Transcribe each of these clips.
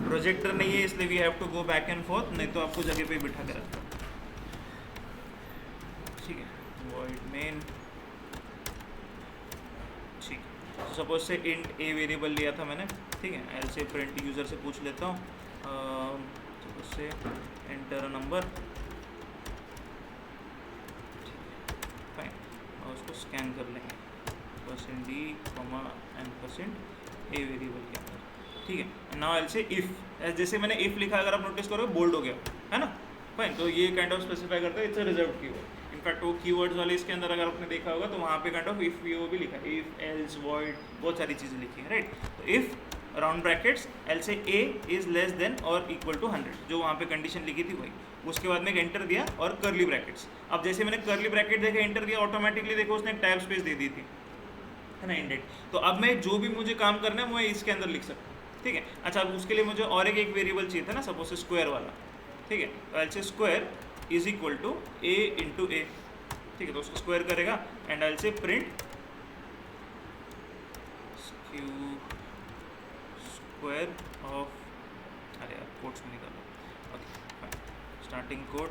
Projector नहीं है इसलिए we have to go back and forth, नहीं तो आपको जगह पे बिठा के रखता। ठीक है, वॉइड मेन। ठीक है, सपोज से इंट ए वेरिएबल लिया था मैंने, ठीक है, एल से प्रिंट यूज़र से पूछ लेता हूँ, suppose say enter a number, fine, और उसको स्कैन कर लेंगे %d, %, ए वेरिएबल के अंदर। ठीक है, नाउ एल से इफ़, जैसे मैंने इफ़ लिखा, अगर आप नोटिस करोगे बोल्ड हो गया है ना, फाइन, तो ये काइंड ऑफ स्पेसिफाई करता है it's a reserve keyword. In fact वो कीवर्ड्स वाले इसके अंदर अगर आपने देखा होगा तो वहाँ पे काइंड ऑफ इफ़ वो भी लिखा है, इफ़ एल्स वॉइड, बहुत सारी चीज़ें लिखी है, राइट। तो इफ़ राउंड ब्रैकेट्स एल से ए इज़ लेस देन और इक्वल टू 100, जो वहाँ पे कंडीशन लिखी थी वही, उसके बाद में एक एंटर दिया और करली ब्रैकेट्स। अब जैसे मैंने करली ब्रैकेट देखा, एंटर दिया, ऑटोमेटिकली देखो उसने एक टैब स्पेस दे दी थी, है ना, इंडेड। तो अब मैं जो भी मुझे काम करना है मैं इसके अंदर लिख सकता हूँ। ठीक है, अच्छा, अब उसके लिए मुझे और एक वेरिएबल चाहिए था ना, सपोज से स्क्वायर वाला। ठीक है, तो else square is equal to a into a. ठीक है, तो उसको स्क्वायर करेगा and else print square of, अरे यार कोड्स में निकालो, okay fine, starting code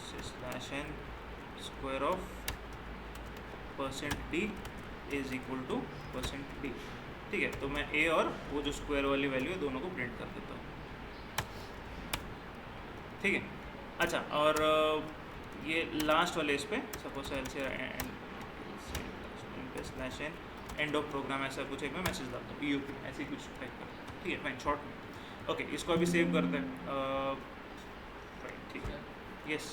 slash n square of %d is equal to %d। ठीक है, तो मैं a और वो जो स्क्वायर वाली वैल्यू है दोनों को प्रिंट कर देता हूँ। ठीक है, अच्छा, और ये लास्ट वाले इस पे सपोज एल से slash n end of program, ऐसा कुछ एक मैं मैसेज डालता हूँ, EUP ऐसे कुछ टाइप कर। ठीक है, फाइन, शॉर्ट में। ओके, इसको अभी सेव करते हैं। ठीक है, यस,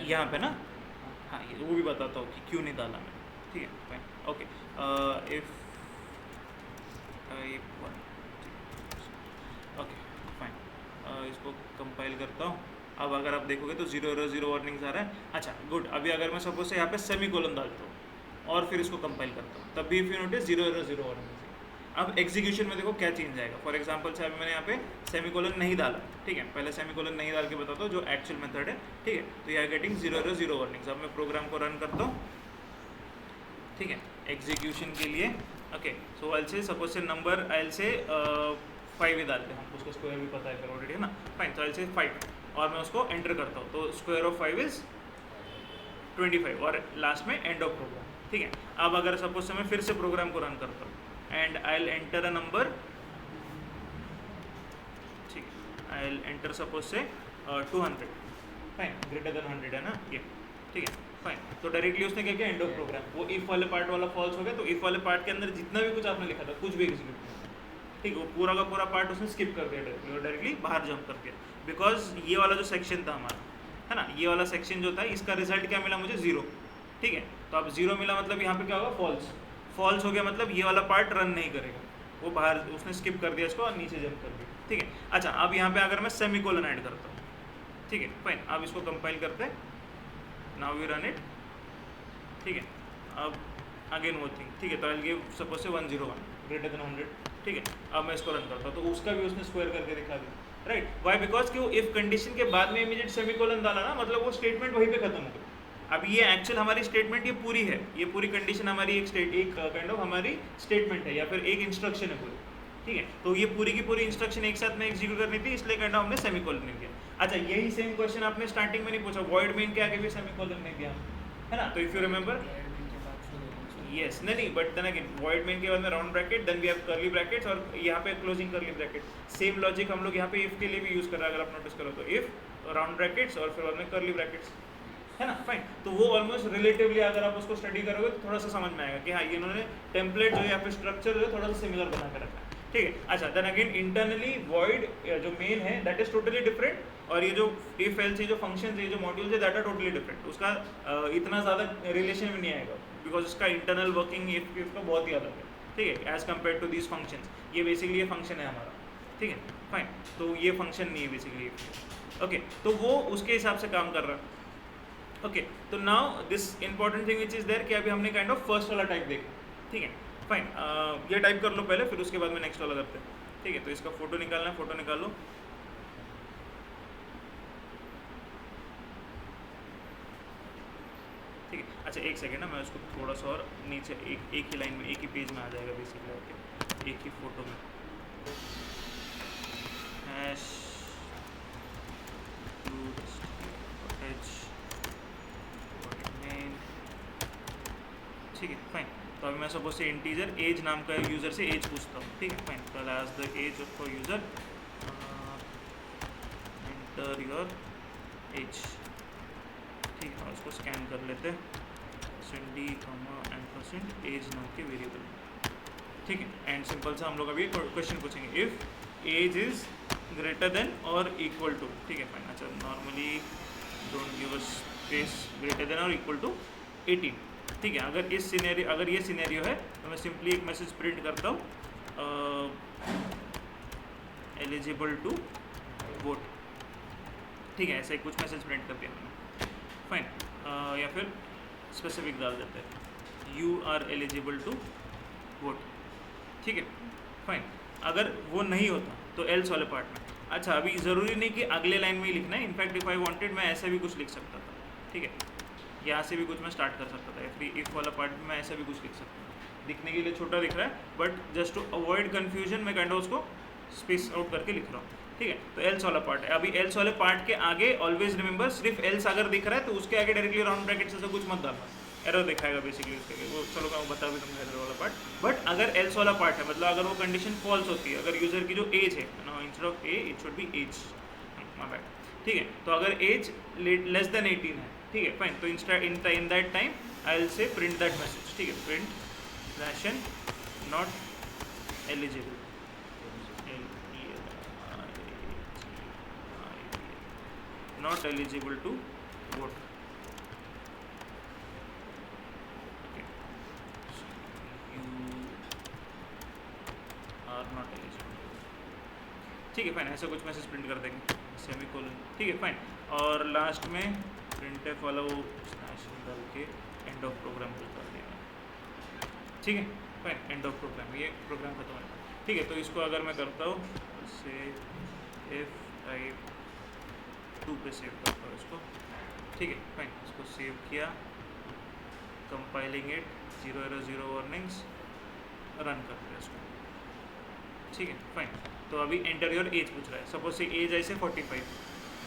यहाँ पे ना, हाँ, ये वो भी बताता हूँ कि क्यों नहीं डाला मैं। ठीक है, fine, okay, if okay fine, इसको कंपाइल करता हूँ। अब अगर आप देखोगे तो 0 एरर 0 वार्निंग्स आ रहा है। अच्छा, गुड। अभी अगर मैं सपोज से यहाँ पे सेमी कोलन डालता हूँ और फिर इसको कंपाइल करता हूँ, तब भी if you notice 0 error 0 warnings. अब एग्जीक्यूशन में देखो क्या चेंज आएगा। फॉर एग्जांपल से अभी मैंने यहाँ पे सेमीकोलन नहीं डाला, ठीक है, पहले सेमीकोलन नहीं डाल के बताता हूँ जो एक्चुअल मेथड है। ठीक है, तो you are getting 0 error 0 warnings. अब मैं प्रोग्राम को रन करता हूँ, ठीक है, एग्जीक्यूशन के लिए। ओके, सो आई से सपोज से नंबर आई से 5 ही डालते हैं, हमको उसका स्क्वायर भी पता है फिर ऑलरेडी, है ना, फाइन। तो आई से 5 और मैं उसको एंटर करता हूँ, तो स्क्वायर ऑफ 5 इज 25 और लास्ट में एंड ऑफ प्रोग्राम। ठीक है, अब अगर सपोज से मैं फिर से प्रोग्राम को रन करता हूँ and I will enter a number, ठीक है, आई विल एंटर सपोज से 200, फाइन, ग्रेटर देन 100 है ना ये, ठीक है, फाइन। तो डायरेक्टली उसने क्या किया, एंड ऑफ प्रोग्राम। वो इफ वाले पार्ट वाला फॉल्स हो गया, तो इफ वाले पार्ट के अंदर जितना भी कुछ आपने लिखा था कुछ भी एग्जीक्यूट नहीं, ठीक है, वो पूरा का पूरा पार्ट उसने स्किप कर दिया डायरेक्टली और डायरेक्टली बाहर जंप कर दिया। बिकॉज ये वाला जो सेक्शन था हमारा, है ना, ये वाला सेक्शन जो था इसका रिजल्ट क्या मिला मुझे, 0। ठीक है, तो अब 0 मिला मतलब यहाँ पे क्या होगा, फॉल्स। फॉल्स हो गया मतलब ये वाला पार्ट रन नहीं करेगा, वो बाहर उसने स्किप कर दिया इसको और नीचे जंप कर दिया। ठीक है, अच्छा, अब यहाँ पे अगर मैं सेमीकोलन ऐड करता हूँ, ठीक है, फाइन, अब इसको कंपाइल करते हैं, नाउ वी रन इट। ठीक है, अब अगेन वो थिंग, ठीक है, तो आई गिव सपोज से 101 ग्रेटर देन 100। ठीक है, अब मैं इसको रन करता हूँ तो उसका भी उसने स्क्वायर करके दिखा दिया, राइट। वाई, बिकॉज कि वो इफ कंडीशन के बाद में इमीडिएट सेमीकोलन डाला ना, मतलब वो स्टेटमेंट वहीं पे खत्म हो गई। अब ये एक्चुअल हमारी स्टेटमेंट ये पूरी है, ये पूरी कंडीशन हमारी एक काइंड ऑफ हमारी स्टेटमेंट है या फिर एक इंस्ट्रक्शन है पूरी। ठीक है, तो ये पूरी की पूरी इंस्ट्रक्शन एक साथ में एग्जीक्यूट करनी थी, इसलिए काइंड ऑफ हमने सेमीकोलन नहीं दिया। अच्छा, यही सेम क्वेश्चन आपने स्टार्टिंग में नहीं पूछा, वॉइड मेन के आगे भी सेमीकोलन नहीं दिया, है ना, तो इफ यू रिमेंबर, यस, नहीं, but then again void main के बाद में round bracket, then we have curly brackets और यहाँ पे closing curly bracket. Same logic हम लोग यहाँ पे इफ के लिए भी यूज़ कर रहे हैं, अगर आप नोटिस करो तो इफ राउंड ब्रैकेट्स और फिर बाद में कर्ली ब्रैकेट्स, है ना, फाइन। तो वो ऑलमोस्ट रिलेटिवली अगर आप उसको स्टडी करोगे तो थोड़ा सा समझ में आएगा कि हाँ, ये इन्होंने टेम्पलेट जो है या फिर स्ट्रक्चर जो है थोड़ा सा सिमिलर बना के रखा है। ठीक है, अच्छा, देन अगेन इंटरनली वॉइड जो मेन है दैट इज टोटली डिफरेंट, और ये जो इफ एल्स जो फंक्शन है जो मॉड्यूल्स है दैट आर टोटली डिफरेंट। उसका इतना ज़्यादा रिलेशन में नहीं आएगा बिकॉज उसका इंटरनल वर्किंग इफ का बहुत ही अलग है। ठीक है, as compare to this function, ये बेसिकली ये फंक्शन है हमारा। ठीक है, फाइन, तो ये फंक्शन नहीं है बेसिकली। ओके, तो वो उसके हिसाब से काम कर रहा है। ओके, तो now this important thing which is there कि अभी हमने काइंड ऑफ फर्स्ट वाला टाइप देखा। ठीक है, फाइन, ये टाइप कर लो पहले, फिर उसके बाद में नेक्स्ट वाला करते हैं। ठीक है, तो इसका फोटो निकालना है, फोटो निकाल लो। ठीक है, अच्छा, एक सेकेंड ना, मैं उसको थोड़ा सा और नीचे एक ही लाइन में एक ही पेज में आ जाएगा बेसिकली। ओके, एक ही फोटो में हैश ठीक है फाइन। तो अभी मैं सपोज से इंटीजर एज नाम का यूज़र से एज पूछता हूँ, ठीक है फाइन। तो as the age of user enter your age, ठीक है। उसको स्कैन कर लेते हैं डी % एज नाम के वेरिएबल, ठीक है। एंड सिंपल सा हम लोग अभी क्वेश्चन पूछेंगे, if age is greater than और इक्वल टू, ठीक है फाइन। अच्छा, normally don't give us space, greater than और इक्वल टू 18, ठीक है। अगर ये सिनेरियो है तो मैं सिंपली एक मैसेज प्रिंट करता हूँ एलिजिबल टू वोट, ठीक है। ऐसे कुछ मैसेज प्रिंट कर दिया मैंने, फाइन। या फिर स्पेसिफिक डाल देते हैं you are eligible to vote, ठीक है फाइन। अगर वो नहीं होता तो एल्स वाले पार्ट में, अच्छा अभी ज़रूरी नहीं कि अगले लाइन में ही लिखना है। इनफैक्ट इफ़ आई वांटेड मैं ऐसे भी कुछ लिख सकता था, ठीक है। यहाँ से भी कुछ मैं स्टार्ट कर सकता था, इफ़ वाला पार्ट में मैं ऐसा भी कुछ लिख सकता हूँ। दिखने के लिए छोटा दिख रहा है, but just to avoid confusion मैं काइंड ऑफ उसको स्पेस आउट करके लिख रहा हूँ, ठीक है। तो एल्स वाला पार्ट है। अभी एल्स वाले पार्ट के आगे ऑलवेज रिमेंबर, सिर्फ एल्स अगर दिख रहा है तो उसके आगे डायरेक्टली राउंड ब्रैकेट से कुछ मत डालना, एरर दिखाएगा बेसिकली उसके लिए। वो चलो मैं बता भी दूँगा एरर वाला पार्ट। बट अगर एल्स वाला पार्ट है, मतलब अगर वो कंडीशन फॉल्स होती है, अगर यूज़र की जो एज है, instead of a it should be age, my bad, ठीक है। तो अगर एज लेस देन 18 है, ठीक है फाइन। तो in that time I will say print that message, ठीक है। Print ration not eligible, not eligible to vote, okay. So you are not eligible, ठीक है फाइन। ऐसा कुछ मैसेज प्रिंट कर देंगे, सेमीकोलन, ठीक है फाइन। और लास्ट में प्रिंटफ वाला वो स्लैश डाल के एंड ऑफ प्रोग्राम को कर देंगे, ठीक है फाइन। एंड ऑफ प्रोग्राम, ये प्रोग्राम खत्म होगा, ठीक है। तो इसको अगर मैं करता हूँ से एफ टाइप 2 पे सेव करता हूँ इसको, ठीक है फाइन। इसको सेव किया, कंपाइलिंग इट, 0 वार्निंग्स, रन करते हैं इसको, ठीक है फाइन। तो अभी एंटर योर एज पूछ रहा है, सपोज से एज ऐसे 45,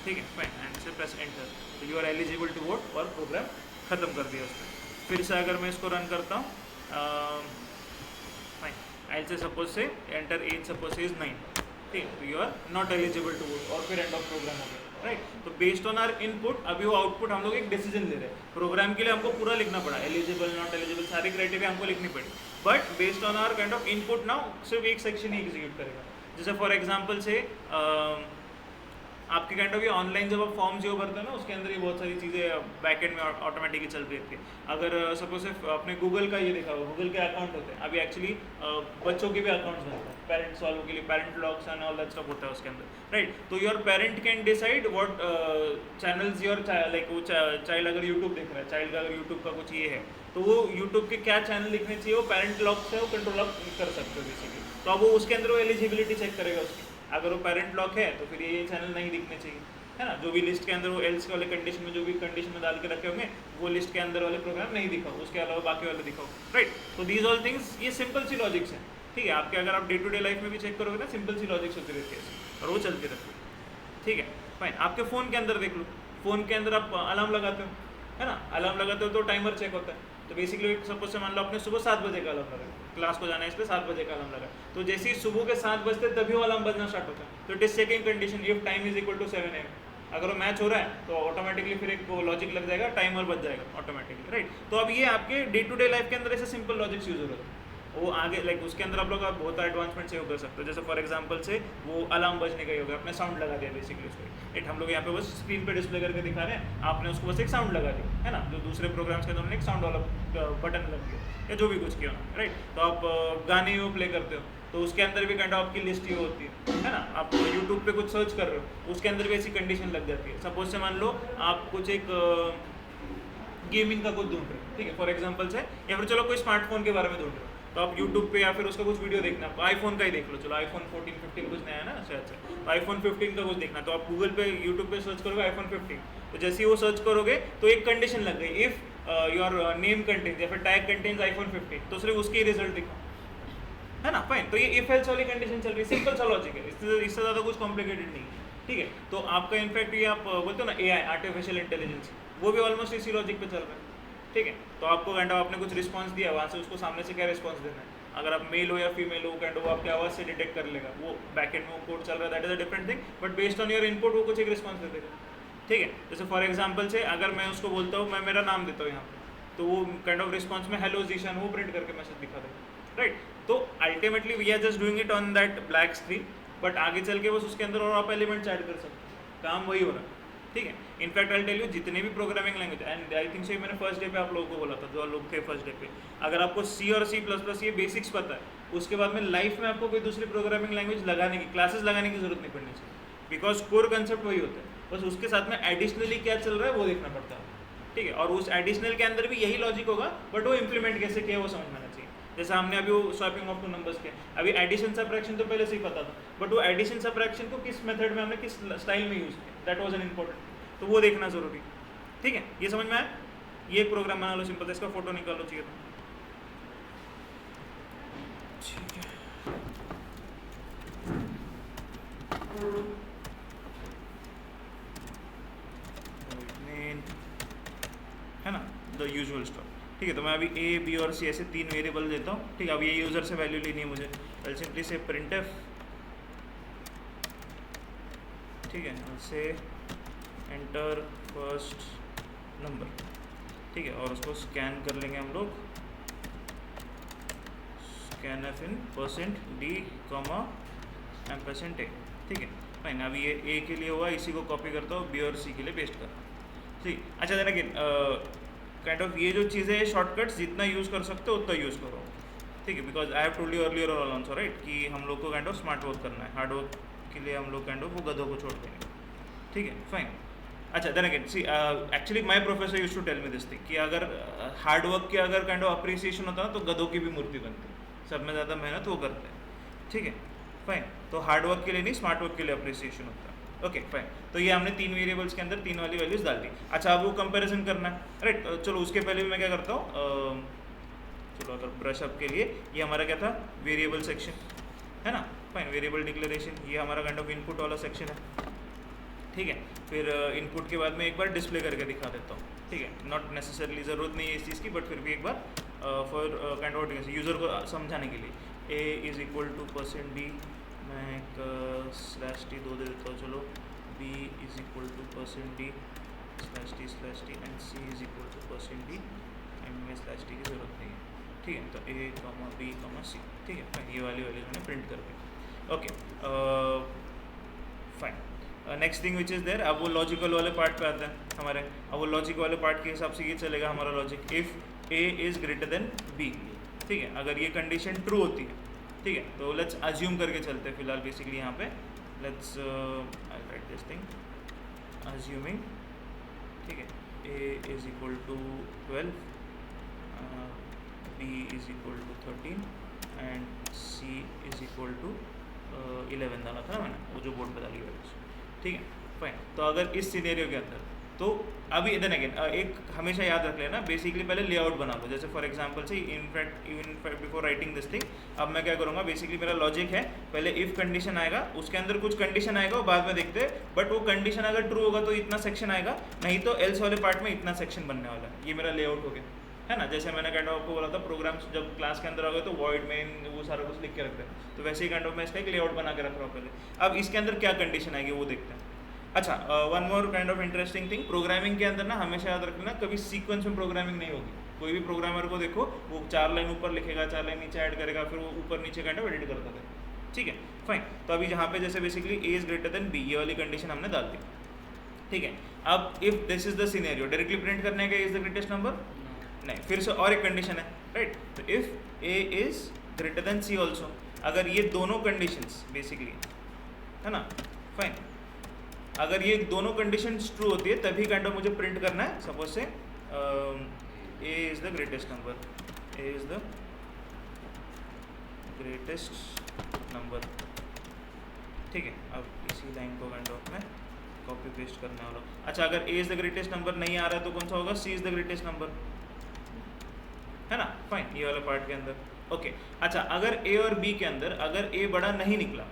ठीक है fine. And say press enter, तो you are eligible to vote, और प्रोग्राम ख़त्म कर दिया उसने। फिर से अगर मैं इसको रन करता हूँ fine, I say suppose say enter age suppose say is 9, ठीक है। तो you are not eligible to vote, और फिर एंड ऑफ प्रोग्राम हो गया, राइट। तो बेस्ड ऑन आर इनपुट, अभी वो आउटपुट हम लोग एक डिसीजन ले रहे हैं। प्रोग्राम के लिए हमको पूरा लिखना पड़ा, एलिजिबल नॉट एलिजिबल सारी क्राइटेरिया हमको लिखनी पड़ी, but based on our kind of input now सिर्फ एक सेक्शन ही एग्जीक्यूट करेगा। जैसे फॉर एग्जांपल से आपके काइंड ऑफ ये ऑनलाइन जब आप फॉर्म्स जो भरते हैं ना, उसके अंदर ये बहुत सारी चीज़ें बैकएंड में ऑटोमेटिकली चल रही थी। अगर सपोज आपने गूगल का ये देखा होगा, गूगल के अकाउंट होते हैं, अभी एक्चुअली बच्चों के भी अकाउंट्स बनते हैं, पेरेंट्स वालों के लिए parent logs and all that stuff होता है उसके अंदर, राइट। तो your parent can decide what channels your like, वो चाइल्ड अगर यूट्यूब देख रहा है, चाइल्ड का अगर यूट्यूब का कुछ ये है, तो वो यूट्यूब के क्या चैनल दिखने चाहिए वो पेरेंट लॉक से वो कंट्रोल ऑफ कर सकते हो बेसिकली। तो अब वो उसके अंदर वो एलिजिबिलिटी चेक करेगा उसकी, अगर वो पेरेंट लॉक है तो फिर ये चैनल नहीं दिखने चाहिए, है ना। जो भी लिस्ट के अंदर वो एल्स वाले कंडीशन में जो भी कंडीशन में डाल के रखे होंगे, वो लिस्ट के अंदर वाले प्रोग्राम नहीं दिखाओ, उसके अलावा बाकी वाले दिखाओ, राइट। तो दीज ऑल थिंग्स, ये सिंपल सी लॉजिक्स हैं, ठीक है। आपके अगर आप डे टू डे लाइफ में भी चेक करोगे ना, सिंपल सी लॉजिक्स होती रहती है और वो चलती रहती है, ठीक है फाइन। आपके फ़ोन के अंदर देख लो, फ़ोन के अंदर आप अलार्म लगाते हो, है ना। अलार्म लगाते हो तो टाइमर चेक होता है। तो बेसिकली सपोज से मान लो आपने सुबह 7 बजे का अलार्म लगाया, क्लास को जाना है इसलिए 7 बजे का अलार्म लगा, तो जैसे ही सुबह के 7 बजते तभी वो अलार्म बजना स्टार्ट होता है। तो it is checking condition if time is equal to 7 AM। अगर वो मैच हो रहा है तो ऑटोमेटिकली फिर एक लॉजिक लग जाएगा, टाइमर बच जाएगा ऑटोमेटिकली, राइट। तो अब ये आपके डे टू डे लाइफ के अंदर ऐसे सिंपल लॉजिक्स यूज हो रहे हैं, वो आगे लाइक उसके अंदर आप लोग बहुत सारे एडवांसमेंट सेव कर सकते हो। जैसे फॉर एग्जांपल से वो अलार्म बजने का ही हो गया, आपने साउंड लगा दिया बेसिकली उसको, इट हम लोग यहाँ पे बस स्क्रीन पे डिस्प्ले करके दिखा रहे हैं, आपने उसको बस एक साउंड लगा दिया, है ना। जो दूसरे प्रोग्राम्स के अंदर उन्होंने एक साउंड वाला बटन लग दिया या जो भी कुछ किया, राइट। तो आप गाने वो प्ले करते हो तो उसके अंदर भी काइंड ऑफ आपकी लिस्ट ही होती है ना। आप यूट्यूब पे कुछ सर्च कर रहे हो, उसके अंदर भी ऐसी कंडीशन लग जाती है। सपोज से मान लो आप कुछ एक गेमिंग का कुछ ढूंढ रहे हो, ठीक है फॉर एग्जांपल से, या फिर चलो कोई स्मार्टफोन के बारे में ढूंढ रहे हो, तो आप यूट्यूब पे या फिर उसका कुछ वीडियो देखना, आईफोन का ही देख लो, चलो आईफोन 14, 15 कुछ नया है ना शायद से, तो आईफोन 15 का कुछ देखना, तो आप गूगल पे यूट्यूब पे सर्च करोगे आईफोन 15, तो जैसे ही वो सर्च करोगे तो एक कंडीशन लग गई, इफ़ योर नेम कंटेन्स या फिर टैग कंटेन्स आईफोन 15, तो सिर्फ उसके ही रिजल्ट दिखा, है ना, फाइन। तो ये इफ एल्स वाली कंडीशन चल रही है, सिंपल सा लॉजिक है, इससे ज़्यादा कुछ कॉम्प्लिकेटेड नहीं है, ठीक है। तो आपका इनफैक्ट ये आप बोलते हो ना AI आर्टिफिशियल इंटेलिजेंस, वो भी ऑलमोस्ट इसी लॉजिक पे चल रहा है, ठीक है। तो आपको काइंड ऑफ आपने कुछ रिस्पॉन्स दिया, वहाँ से उसको सामने से क्या रिस्पॉन्स देना है, अगर आप मेल हो या फीमेल हो काइंड ऑफ वो आपकी आवाज़ से डिटेक्ट कर लेगा, वो बैकएंड में वो कोड चल रहा है, that is a different thing, but based on your input वो कुछ एक रिस्पॉन्स दे देगा, ठीक है। जैसे फॉर एग्जाम्पल से अगर मैं उसको बोलता हूँ, मैं मेरा नाम देता हूँ यहाँ पे, तो वो काइंड ऑफ रिस्पॉन्स में हेलो जीशान वो प्रिंट करके मैसेज दिखा देगा, राइट। तो ultimately we are just doing it on that black screen, but आगे चल के बस उसके अंदर और आप एलिमेंट्स ऐड कर सकते हैं, काम वही हो रहा है, ठीक है। इनफैक्ट आई टेल यू जितने भी programming language, and I think so मैंने फर्स्ट डे पे आप लोगों को बोला था, जो लोग थे फर्स्ट डे पे, अगर आपको C और C++ ये बेसिक्स पता है, उसके बाद में लाइफ में आपको कोई दूसरी प्रोग्रामिंग लैंग्वेज लगाने की, क्लासेस लगाने की जरूरत नहीं पड़नी चाहिए, बिकॉज कोर कंसेप्ट वही होता है, बस उसके साथ में एडिशनली क्या चल रहा है वो देखना पड़ता है, ठीक है। और उस एडिशनल के अंदर भी यही लॉजिक होगा, बट वो इंप्लीमेंट कैसे किया वो समझ में आना चाहिए। जैसे हमने अभी वो स्वैपिंग ऑफ टू नंबर्स के, अभी एडिशन सबट्रैक्शन तो पहले से ही पता था, बट वो एडिशन सबट्रैक्शन को किस मेथड में हमने किस स्टाइल में यूज़ किया, दैट वाज एन इंपॉर्टेंट, तो वो देखना जरूरी, ठीक है। ये समझ में आया, ये एक प्रोग्राम बना लो सिंपल सा, इसका फोटो निकालो चाहिए तो, ठीक है। है ना, द यूजुअल स्टफ, ठीक है। तो मैं अभी A, B और C ऐसे 3 वेरिएबल देता हूँ, ठीक है। अब ये यूज़र से वैल्यू लेनी है मुझे, आई सिंपली से printf, ठीक है, से एंटर फर्स्ट नंबर, ठीक है, और उसको स्कैन कर लेंगे हम लोग, स्कैनफ इन %d, %a, ठीक है, फाइन। अभी ये A के लिए हुआ, इसी को कॉपी करता हूँ, B और C के लिए पेस्ट कर, ठीक। अच्छा देन अगेन काइंड ऑफ ये जो चीज़ें हैं शॉर्टकट्स जितना यूज़ कर सकते हो उतना यूज़ करो, ठीक है, because I have told you earlier all also right कि हम लोग को काइंड ऑफ स्मार्ट वर्क करना है, हार्ड वर्क के लिए हम लोग काइंड ऑफ वो गधों को छोड़ देंगे, ठीक है, फाइन। अच्छा then again see actually my professor used to tell me this thing कि अगर हार्ड वर्क के अगर काइंड ऑफ अप्रिसिएशन होता है तो गधों की भी मूर्ति बनती है, सब में ज़्यादा मेहनत वो करते हैं, ठीक है, फाइन। तो हार्ड वर्क के लिए नहीं, स्मार्ट वर्क के लिए अप्रिसिएशन होता है, ओके फाइन। तो ये हमने 3 वेरिएबल्स के अंदर 3 वाली वैल्यूज डाल दी। अच्छा अब वो कंपैरिजन करना है, राइट। चलो उसके पहले भी मैं क्या करता हूँ, चलो अगर ब्रश अप के लिए ये हमारा क्या था, वेरिएबल सेक्शन है ना, फाइन, वेरिएबल डिक्लेरेशन, ये हमारा काइंड ऑफ इनपुट वाला सेक्शन है, ठीक है। फिर इनपुट के बाद में एक बार डिस्प्ले करके दिखा देता हूँ, ठीक है, नॉट नेसेसरली ज़रूरत नहीं है इस चीज़ की, बट फिर भी एक बार फॉर काइंड ऑफ यूज़र को समझाने के लिए, A is equal to %d, मैं एक /t 2 दे देता हूँ, चलो, B is equal to %d /t and C is equal to %d and में /t की ज़रूरत नहीं है, ठीक है। तो A, B, C, ठीक है, फाइन, ये वाली वैल्यूज मैंने प्रिंट कर दी, okay fine. Next thing which is there, अब वो लॉजिकल वाले पार्ट पे आते हैं हमारे। अब वो लॉजिक वाले पार्ट के हिसाब से ये चलेगा हमारा logic, if A is greater then B, ठीक है। अगर ये कंडीशन ट्रू होती है, ठीक है, तो लेट्स अज्यूम करके चलते हैं फिलहाल बेसिकली यहाँ पे, let's I write this thing, assuming, ठीक है, A is equal to 12, B is equal to 13 and C is equal to 11 डाला था ना मैंने, वो जो बोर्ड पे डाली वैल्यूज, ठीक है, फाइन। तो अगर इस सिनेरियो के अंदर, तो अभी देन अगेन एक हमेशा याद रख लेना, बेसिकली पहले लेआउट बना लो। जैसे फॉर एग्जांपल से in fact before writing this thing, अब मैं क्या करूँगा, बेसिकली मेरा लॉजिक है, पहले इफ़ कंडीशन आएगा, उसके अंदर कुछ कंडीशन आएगा, वो बाद में देखते हैं, बट वो कंडीशन अगर ट्रू होगा तो इतना सेक्शन आएगा, नहीं तो एल्स वाले पार्ट में इतना सेक्शन बनने वाला है। ये मेरा लेआउट हो गया, है ना। जैसे मैंने काइंड ऑफ आपको बोला था प्रोग्राम्स जब क्लास के अंदर आ गए तो वॉइड में वो सारा कुछ लिख के रखते हैं, तो वैसे ही काइंड ऑफ मैं इसका एक लेआउट बना के रख रहा हूँ पहले। अब इसके अंदर क्या कंडीशन आएगी वो देखते हैं। अच्छा one more kind of interesting thing, programming के अंदर ना हमेशा याद रखना, कभी सीक्वेंस में प्रोग्रामिंग नहीं होगी। कोई भी प्रोग्रामर को देखो, वो 4 लाइन ऊपर लिखेगा, 4 लाइन नीचे ऐड करेगा, फिर वो ऊपर नीचे काइंड ऑफ एडिट करता है, ठीक है, फाइन। तो अभी जहाँ पे जैसे basically A is greater then B, ये वाली कंडीशन हमने डाल दी, ठीक है। अब if this is the scenario, directly print करने का इज द ग्रेटेस्ट नंबर नहीं, फिर से और एक कंडीशन है, राइट। तो if A is greater then C also, अगर ये दोनों कंडीशंस बेसिकली, है ना, फाइन, अगर ये दोनों कंडीशंस ट्रू होती है तभी काइंड ऑफ मुझे प्रिंट करना है। सपोज से A is the greatest number, A is the greatest number, ठीक है। अब इसी लाइन को काइंड ऑफ मैं कॉपी पेस्ट करने वाला हूँ। अच्छा अगर A is the greatest number नहीं आ रहा है तो कौन सा होगा, C is the greatest number, है ना, फाइन, ये वाला पार्ट के अंदर, ओके अच्छा, अगर ए और बी के अंदर अगर ए बड़ा नहीं निकला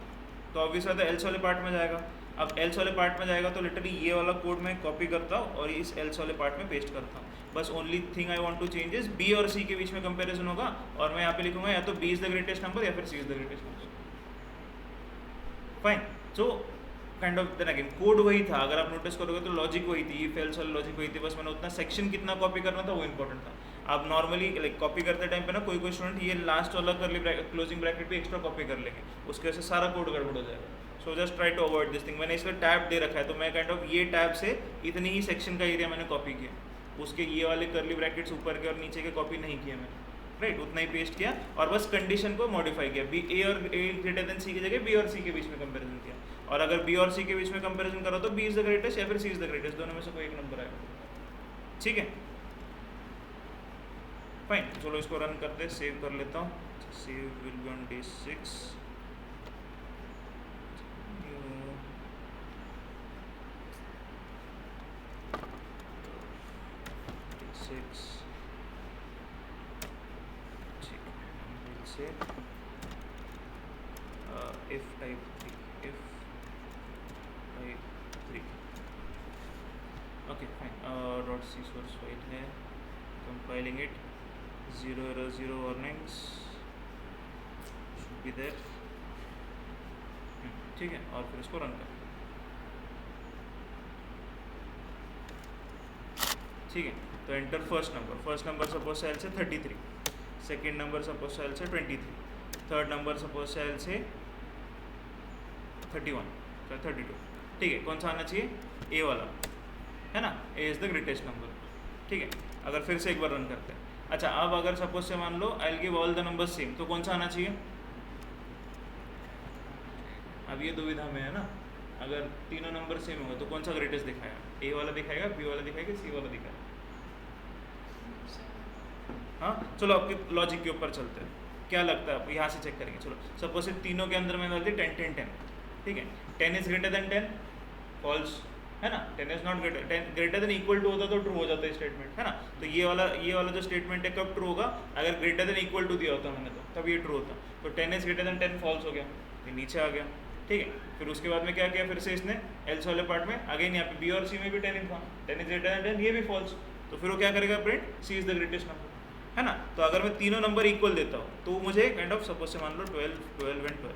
तो ऑब्वियस बात है एल्स वाले पार्ट में जाएगा। अब एल्स वाले पार्ट में जाएगा तो लिटरली ये वाला कोड मैं कॉपी करता हूँ और इस एल्स वाले पार्ट में पेस्ट करता हूँ। बस only thing I want to change is B और सी के बीच में कंपैरिजन होगा और मैं यहाँ पे लिखूंगा या तो B is the greatest number या फिर C is the greatest number. Fine, so kind of then again code वही था, अगर आप नोटिस करोगे तो लॉजिक वही थी, इफ एल्स वाली लॉजिक वही थी, बस मैंने उतना सेक्शन कितना कॉपी करना था वो इंपॉर्टेंट था। आप नॉर्मली लाइक कॉपी करते टाइम पे ना कोई कोई स्टूडेंट ये लास्ट वाला करली क्लोजिंग ब्रैकेट भी एक्स्ट्रा कॉपी कर लेंगे, उसके वजह से सारा कोड गड़बड़ हो जाएगा। So just try to avoid this thing. मैंने इसमें टैब दे रखा है तो मैं काइंड ऑफ ये टैब से इतनी ही सेक्शन का एरिया मैंने कॉपी किया, उसके ये वाले करली ब्रैकेट्स ऊपर के और नीचे के कॉपी नहीं किए मैंने, राइट उतना ही पेस्ट किया और बस कंडीशन को मॉडिफाई किया, बी ए और ए ग्रेटर देन सी की जगह बी और सी के बीच में कंपैरिजन किया, और अगर बी और सी के बीच में कंपैरिजन करो तो बी इज द ग्रेटेस्ट या फिर सी इज द ग्रेटेस्ट, दोनों में से कोई एक नंबर आएगा। ठीक है फाइन, चलो इसको रन करते हैं, सेव कर लेता हूँ। Save will be on day 6। if type 3 okay fine dot c source file है, compiling it, 0 error 0 warnings should be there। ठीक है, और फिर इसको रन कर। ठीक है, तो एंटर फर्स्ट नंबर सपोज सेल से 33, सेकेंड नंबर सपोज सेल से 23, थर्ड नंबर सपोज सेल से 31, 32। ठीक है, कौन सा आना चाहिए? ए वाला, है ना, A is the greatest number. ठीक है, अगर फिर से एक बार रन करते हैं। अच्छा, अब अगर सपोज से मान लो I will give all the numbers same, तो कौन सा आना चाहिए? अब ये दुविधा में है ना, अगर तीनों नंबर सेम होगा तो कौन सा ग्रेटेस्ट दिखाएगा? ए वाला दिखाएगा, बी वाला दिखाएगा, सी वाला दिखाएगा? हाँ चलो आपके लॉजिक के ऊपर चलते हैं, क्या लगता है आपको? यहाँ से चेक करेंगे। चलो सपोज से तीनों के अंदर मैंने डाल दी 10 10 10। ठीक है, 10 इज ग्रेटर देन 10, फॉल्स है ना, 10 is not greater, 10 greater than equal to होता तो ट्रू हो जाता है स्टेटमेंट, है ना। तो ये वाला जो स्टेटमेंट है कब ट्रू होगा? अगर ग्रेटर देन इक्वल टू दिया होता मैंने तो तब ये ट्रू होता। तो 10 इज ग्रेटर देन 10 फॉल्स हो गया, ये नीचे आ गया। ठीक है, फिर उसके बाद में क्या किया फिर से इसने एल्स वाले पार्ट में, अगेन यहाँ पे बी और सी में भी 10 था, 10 इज ग्रेटर देन 10, ये भी फॉल्स। तो फिर वो क्या करेगा? Print C is the greatest number, है ना। तो अगर मैं तीनों नंबर इक्वल देता हूँ तो मुझे काइंड ऑफ सपोज से मान लो 12 12 एंड 12।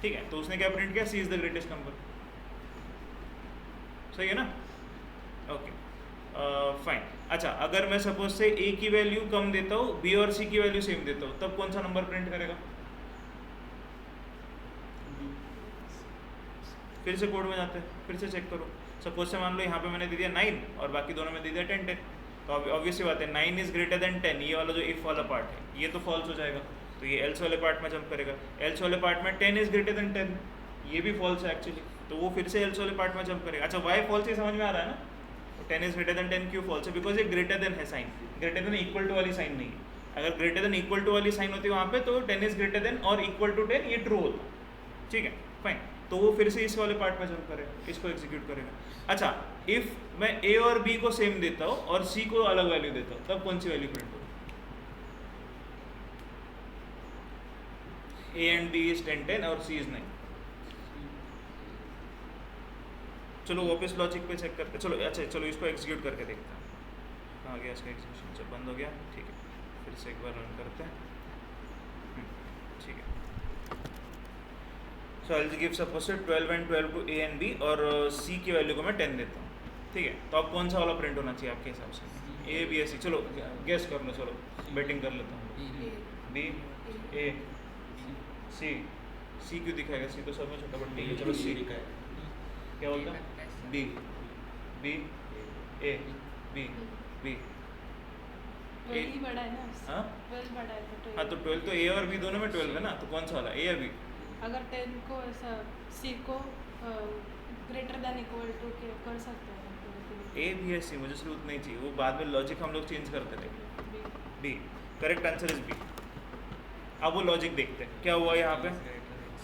ठीक है, तो उसने क्या प्रिंट किया? सी इज द ग्रेटेस्ट नंबर। सही है ना? Okay fine. अच्छा, अगर मैं सपोज से ए की वैल्यू कम देता हूँ, बी और सी की वैल्यू सेम देता हूँ, तब कौन सा नंबर प्रिंट करेगा? फिर से कोड में जाते हैं, फिर से चेक करो। सपोज से मान लो यहाँ पे मैंने दे दिया 9 और बाकी दोनों में दे दिया 10 10। तो ऑब्वियसली बात है 9 इज ग्रेटर देन 10, ये वाला जो इफ वाला पार्ट है ये तो फॉल्स हो जाएगा, तो ये एल्स वाले पार्ट में जंप करेगा। एल्स वाले पार्ट में 10 इज ग्रेटर देन 10, ये भी फॉल्स है एक्चुअली, तो वो फिर से एल्स वाले पार्ट में जंप करेगा। अच्छा, वाई फॉल्स ये समझ में आ रहा है ना? तो 10 इज ग्रेटर देन 10 क्यों फॉल्स है? बिकॉज ये ग्रेटर देन है sign, greater than equal to वाली साइन नहीं है। अगर ग्रेटर देन इक्वल टू वाली साइन होती है वहाँ पे तो 10 इज ग्रेटर देन और इक्वल टू 10 ये ट्रू होता। ठीक है फाइन, तो वो फिर से इस वाले पार्ट में जंप करेगा, इसको एग्जीक्यूट करेगा। अच्छा, इफ मैं ए और बी को सेम देता हूँ और सी को अलग वैल्यू देता हूँ, तब कौन सी वैल्यू प्रिंट होगी? ए एंड बी इज 10 10 और सी इज 9। चलो वापस लॉजिक पे चेक करते, चलो अच्छा चलो इसको एग्जीक्यूट करके देखते हैं। कहाँ गया इसका एग्जीक्यूशन? जब बंद हो गया। ठीक है, फिर से एक बार रन करते हैं। ठीक है, so I will give suppose say 12 and 12 to A and B और सी की वैल्यू को मैं 10 देता हूँ। ठीक है, तो अब कौन सा वाला प्रिंट होना चाहिए आपके हिसाब से? A B C? चलो गेस कर लो, चलो बेटिंग कर लेता हूँ। बी ए सी, सी क्यों दिखाएगा? सी तो सब में छोटा बट ठीक है, चलो सी क्या बोलता है? B B A B B ही बड़ा है ना? हाँ 12 बड़ा है तो हाँ, तो 12 तो ए और बी दोनों में 12 है ना, तो कौन सा वाला? ए या बी? अगर 10 को ऐसा सी को ग्रेटर देन इक्वल टू के कर सकते हैं ए बी या सी, मुझे सिर्फ उतना ही चाहिए, वो बाद में लॉजिक हम लोग चेंज करते थे। B, correct answer is B. अब वो लॉजिक देखते हैं क्या हुआ यहाँ पे,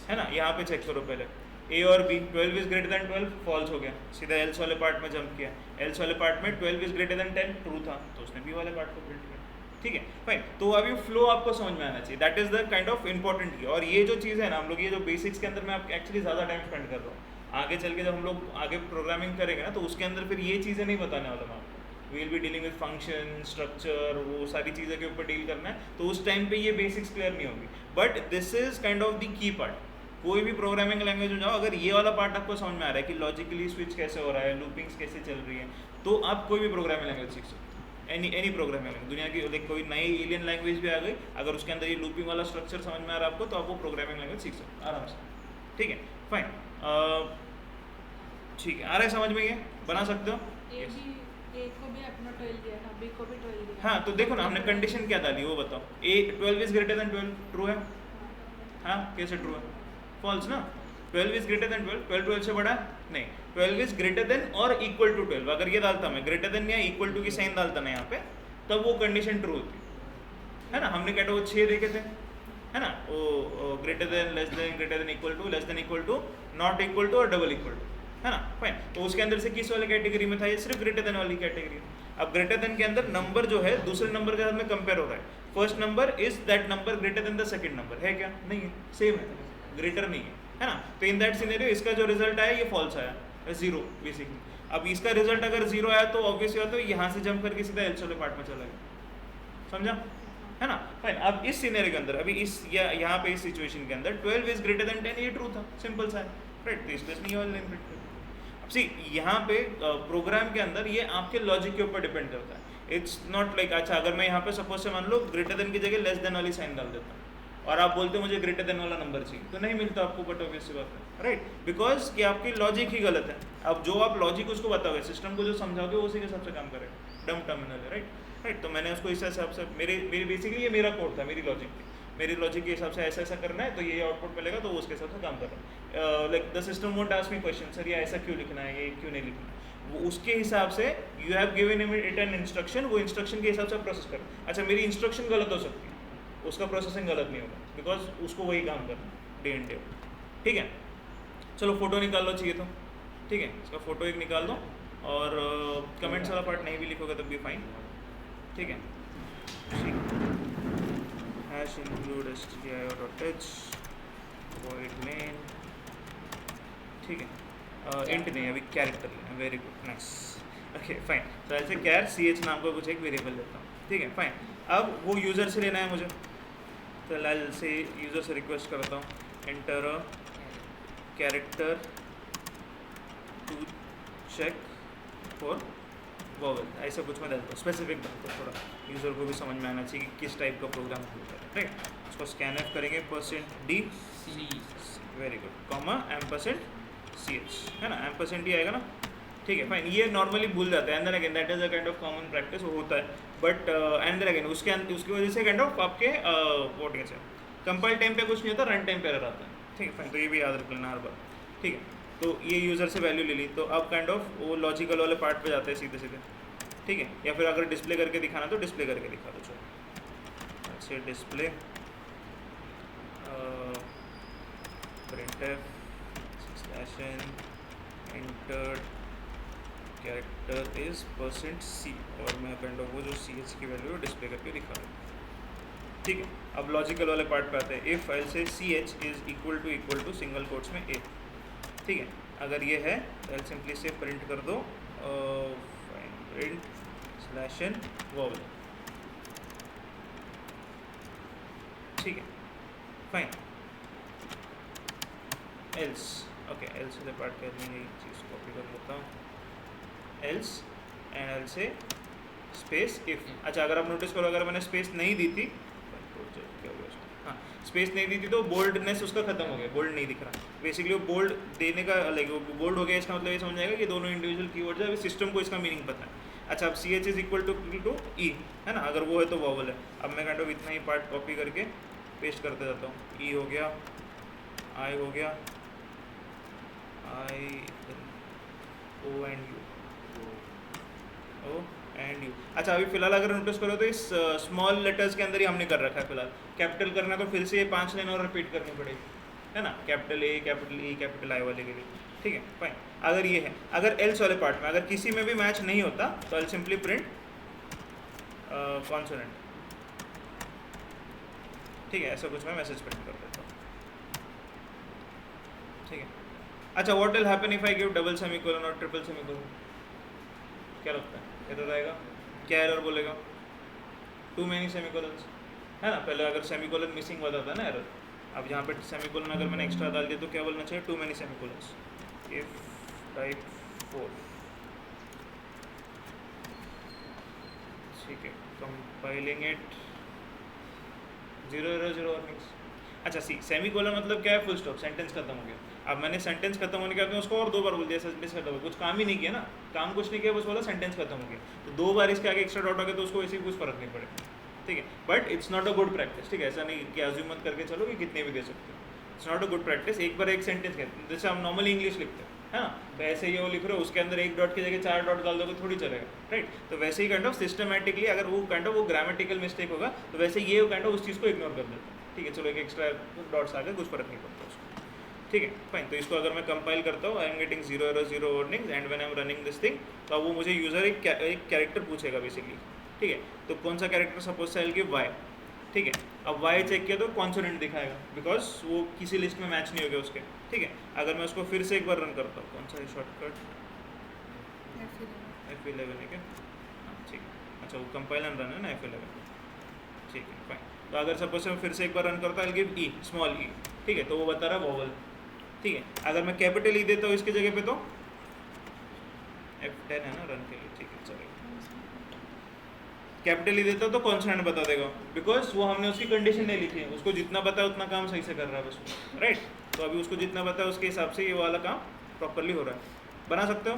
है ना। यहाँ पे चेक करो पहले, ए और B, 12 is greater than 12 false हो गया, सीधा एल्स वाले पार्ट में जंप किया। एल्स वाले पार्ट में 12 इज ग्रेटर देन 10 ट्रू था, तो उसने बी वाले पार्ट को प्रिंट किया। ठीक है फाइन। तो अभी फ्लो आपको समझ में आना चाहिए, that is the kind of important की। और ये जो चीज़ है ना, हम लोग ये जो बेसिक्स के अंदर मैं एक्चुअली ज़्यादा टाइम स्पेंड कर रहा हूँ। आगे चल के जब हम लोग आगे प्रोग्रामिंग करेंगे ना, तो उसके अंदर फिर ये चीज़ें नहीं बताने वाला मैं आपको। We'll be dealing with function structure, वो सारी चीज़ें के ऊपर डील करना है, तो उस टाइम पे ये बेसिक्स क्लियर नहीं होगी। But this is kind of the key part. कोई भी प्रोग्रामिंग लैंग्वेज में जाओ, अगर ये वाला पार्ट आपको समझ में आ रहा है कि लॉजिकली स्विच कैसे हो रहा है, लूपिंग्स कैसे चल रही है, तो आप कोई भी प्रोग्रामिंग लैंग्वेज सीख सकते हो। एनी प्रोग्रामिंग लैंग्वेज, दुनिया की लाइक कोई नई एलियन लैंग्वेज भी आ गई, अगर उसके अंदर ये लूपिंग वाला स्ट्रक्चर समझ में आ रहा है आपको, तो आप वो प्रोग्रामिंग लैंग्वेज सीख सकते हो आराम से। ठीक है फाइन, ठीक है, आ रहा है समझ में, ये बना सकते हो। ए को भी अपना 12 दिया ना, बी को भी 12 दिया। हाँ, तो देखो ना हमने कंडीशन क्या डाली वो बताओ। ए 12 इज ग्रेटर देन 12 ट्रू है? हाँ, कैसे ट्रू है? फॉल्स ना। 12 इज ग्रेटर देन 12, 12 12 से बड़ा नहीं। 12 इज ग्रेटर देन और इक्वल टू 12, अगर ये डालता मैं ग्रेटर देन या इक्वल टू की साइन डालता ना यहाँ पे, तब वो कंडीशन ट्रू होती है ना। हमने कहता वो 6 देखे थे, है ना, वो greater than, less than, greater than equal to, less than equal to, not equal to और डबल इक्वल टू, है ना फाइन। तो उसके अंदर से किस वाले कैटेगरी में था ये? सिर्फ ग्रेटर देन वाली कैटेगरी। अब ग्रेटर देन के अंदर नंबर जो है दूसरे नंबर के साथ में कंपेयर हो रहा है। First number is that number greater than the second number, है क्या? नहीं है, सेम है, ग्रेटर नहीं है ना। तो इन दैट सिनेरियो इसका जो रिजल्ट आया ये फॉल्स आया, 0 बेसिकली। अब इसका रिजल्ट अगर 0 आया तो ऑब्वियसली बात है यहाँ से जंप करके सीधा एल्स वाले पार्ट में चला गया, समझा, है ना फाइन। अब इस सिनेरियो के अंदर, अभी इस या यहाँ पे इस सिचुएशन के अंदर 12 इज ग्रेटर देन 10, ये ट्रू था, सिंपल सा है, राइट। तो इसलिए नहीं वाला लाइन प्रिंट कर। अब सी यहाँ पे प्रोग्राम के अंदर ये आपके लॉजिक के ऊपर डिपेंड करता है। इट्स नॉट लाइक, अच्छा अगर मैं यहाँ पे सपोज से मान लो ग्रेटर देन की जगह लेस देन वाली साइन डाल देता हूँ और आप बोलते हो मुझे ग्रेटर देन वाला नंबर चाहिए, तो नहीं मिलता आपको, बट ऑब्वियस सी बात है, राइट, बिकॉज कि आपकी लॉजिक ही गलत है। अब जो आप लॉजिक उसको बताओगे, सिस्टम को जो समझाओगे उसी के हिसाब से काम करेगा, डम टर्मिनल है, राइट। तो मैंने उसको इस हिसाब से, मेरी बेसिकली ये मेरा कोड था, मेरी लॉजिक थी, मेरी लॉजिक के हिसाब से ऐसा ऐसा करना है तो ये आउटपुट मिलेगा, तो वो उसके हिसाब से काम कर रहा है। Like the system won't ask me question, sir ये ऐसा क्यों लिखना है, ये क्यों नहीं लिखना है, वो उसके हिसाब से you have given it an instruction, वो इंस्ट्रक्शन के हिसाब से प्रोसेस कर। अच्छा मेरी इंस्ट्रक्शन गलत हो सकती है, उसका प्रोसेसिंग गलत नहीं होगा, बिकॉज उसको वही काम करना है डे एंड डे, ठीक है। चलो फोटो निकाल लो चाहिए तो, ठीक है, इसका फोटो एक निकाल दो, और कमेंट्स वाला पार्ट नहीं भी लिखोगे तब भी फाइन, ठीक है। Hash include stdio.h void main, ठीक है, इंट नहीं अभी कैरेक्टर लेना, very good, nice, okay fine. तो ऐसे कैर ch नाम का कुछ एक वेरिएबल लेता हूँ, ठीक है फाइन। अब वो यूज़र से लेना है मुझे, तो लाल से यूज़र से रिक्वेस्ट करता हूँ, enter a character to check for vowel, ऐसा कुछ मैं डालता हूँ, स्पेसिफिक डालता हूँ, थोड़ा यूज़र को भी समझ में आना चाहिए कि किस टाइप का प्रोग्राम होता है, राइट। उसको स्कैन एफ करेंगे, %d, very good, comma %ch, है ना, %d आएगा ना, ठीक है फाइन। ये नॉर्मली भूल जाता है, and again that is a kind of common practice, वो होता है, बट एंड अगेन उसकी वजह से काइंड ऑफ आपके व्हाट कैसे कंपाइल टाइम पे कुछ नहीं होता, रन टाइम पे एरर आता है, ठीक है फाइन। तो ये भी याद रख लेना हर बार, ठीक है। तो ये यूज़र से वैल्यू ले ली, तो अब काइंड ऑफ वो लॉजिकल वाले पार्ट पे जाते हैं सीधे सीधे, ठीक है। या फिर अगर डिस्प्ले करके दिखाना तो डिस्प्ले करके दिखा दो, चलो अच्छे display printf /n entered character is %c, और मैं काइंड ऑफ वो जो ch की वैल्यू डिस्प्ले करके दिखा रहा हूँ, ठीक है। अब लॉजिकल वाले पार्ट पे आते हैं, इफ ऐसे ch is equal to single quotes में a, ठीक है। अगर ये है तो सिंपली से प्रिंट कर दो प्रिंट /n वॉवल, ठीक है फाइन। एल्स, ओके, एल्स वाले पार्ट कर लेंगे, एक चीज़ कॉपी कर लेता हूँ, एल्स एंड एल से स्पेस इफ। अच्छा अगर आप नोटिस करो, अगर मैंने स्पेस नहीं दी थी, क्या हो गया, हाँ स्पेस नहीं दी थी तो बोल्डनेस उसका खत्म हो गया, बोल्ड नहीं दिख रहा। बेसिकली वो बोल्ड देने का लाइक बोल्ड हो गया, इसका मतलब ये समझ जाएगा कि दोनों इंडिविजुअल कीवर्ड्स है, अभी सिस्टम को इसका मीनिंग पता है। अच्छा अब ch इज इक्वल टू ई, है ना, अगर वो है तो वॉवल है। अब मैं काइंड ऑफ इतना ही पार्ट कॉपी करके पेस्ट करते जाता हूँ, ई हो गया, आई हो गया, आई ओ एंड यू। अच्छा अभी फिलहाल अगर नोटिस करो तो इस स्मॉल लेटर्स के अंदर ही हमने कर रखा है फिलहाल। कैपिटल करना तो फिर से ये 5 लाइन और रिपीट करनी पड़ेगी, है ना, capital A, capital E, capital I वाले के लिए, ठीक है फाइन। अगर ये है, अगर एल्स वाले पार्ट में अगर किसी में भी मैच नहीं होता तो आई सिंपली प्रिंट कॉन्सोनेंट, ठीक है, ऐसा कुछ मैं मैसेज प्रिंट कर देता हूँ, ठीक है। अच्छा, what will happen if I give double semicolon और ट्रिपल सेमीकोलन? क्या लगता है एरर आएगा? क्या एरर बोलेगा? टू मेनी सेमीकोलन्स, है ना। पहले अगर सेमीकोलन मिसिंग बताता है ना एरर, अब यहाँ पे सेमीकोलन अगर मैंने एक्स्ट्रा डाल दिया तो क्या बोलना चाहिए? Too many semicolons. If type 4, ठीक है, कंपाइलिंग इट, 0 एरर 0 वार्निंग्स। अच्छा सी, सेमीकोलन मतलब क्या है? फुल स्टॉप, सेंटेंस खत्म हो गया। अब मैंने सेंटेंस खत्म होने के बाद में उसको और 2 बार बोल दिया, मिस खत्म हो, कुछ काम ही नहीं किया ना, काम कुछ नहीं किया, बस बोला सेंटेंस खत्म हो गया, तो 2 बार इसके आगे एक्स्ट्रा डॉट हो गया तो उसको ऐसे ही कुछ फर्क नहीं पड़ेगा, ठीक है। But it's not a good practice, ठीक है, ऐसा नहीं कि अज्यूम मत करके चलो कि कितने भी दे सकते हो, it's not a good practice. एक बार एक सेंटेंस कहते हैं, जैसे हम नॉर्मली इंग्लिश लिखते हैं, है ना, तो ऐसे ये वो लिख रहे हो, उसके अंदर एक डॉट की जगह 4 डॉट डाल दोगे थोड़ी चलेगा, राइट। तो वैसे ही काइंड ऑफ सिस्टमैटिकली अगर वो काइंड ऑफ वो ग्रामेटिकल मिस्टेक होगा तो वैसे ये काइंड ऑफ उस चीज़ को इग्नोर कर देता है, ठीक है। चलो एक एक्स्ट्रा डॉट्स आ गए, कुछ फर्क नहीं पड़ता उसको, ठीक है, फाइन। तो इसको अगर मैं कंपाइल करता हूँ, I am getting 0 error 0 warnings and when I am running this thing, तो अब वो मुझे यूज़र एक कैरेक्टर पूछेगा बेसिकली, ठीक है। तो कौन सा कैरेक्टर? सपोज से कि वाई, ठीक है। अब वाई चेक किया तो कॉन्सोनेंट दिखाएगा, बिकॉज वो किसी लिस्ट में मैच नहीं हो गया उसके, ठीक है। अगर मैं उसको फिर से एक बार रन करता हूँ, कौन सा है शॉर्टकट? F11 है क्या? हाँ, ठीक है। अच्छा, वो कंपाइल एंड रन है ना F11, ठीक है, फाइन। तो अगर सपोज मैं फिर से एक बार रन करता हूँ, गिव ई, स्मॉल ई, ठीक है, तो वो बता रहा है वोवल, ठीक है। अगर मैं कैपिटल ई देता हूँ इसकी जगह पे तो F10 है ना रन के लिए, ठीक है, चलेगा। कैपिटल ई देता हूँ तो कॉन्सोनेंट बता देगा, बिकॉज वो हमने उसकी कंडीशन नहीं लिखी है, उसको जितना पता है उतना काम सही से कर रहा है बस, राइट। तो अभी उसको जितना पता है उसके हिसाब से ये वाला काम प्रॉपरली हो रहा है। बना सकते हो?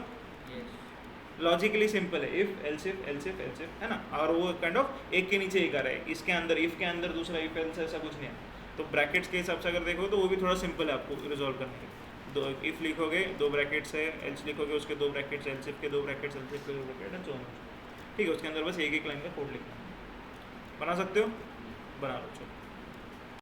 लॉजिकली सिंपल है, इफ एल्सिफ एल्सिफ एल्सिफ, है ना। और वो काइंड ऑफ एक के नीचे एक आ रहा है, इसके अंदर इफ के अंदर दूसरा इफ एल्स, ऐसा कुछ नहीं है। तो ब्रैकेट्स के हिसाब से अगर देखो तो वो भी थोड़ा सिंपल है आपको रिजॉल्व करने के। दो इफ लिखोगे 2 ब्रैकेट्स है, एल्स लिखोगे उसके 2 ब्रैकेट्स, एल्सिफ के 2 ब्रैकेट्स, एल्सिफ के 2 ब्रैकेट है, जो ठीक है। उसके अंदर बस एक लाइन का कोड लिखना है। बना सकते हो? बना लो, चलो।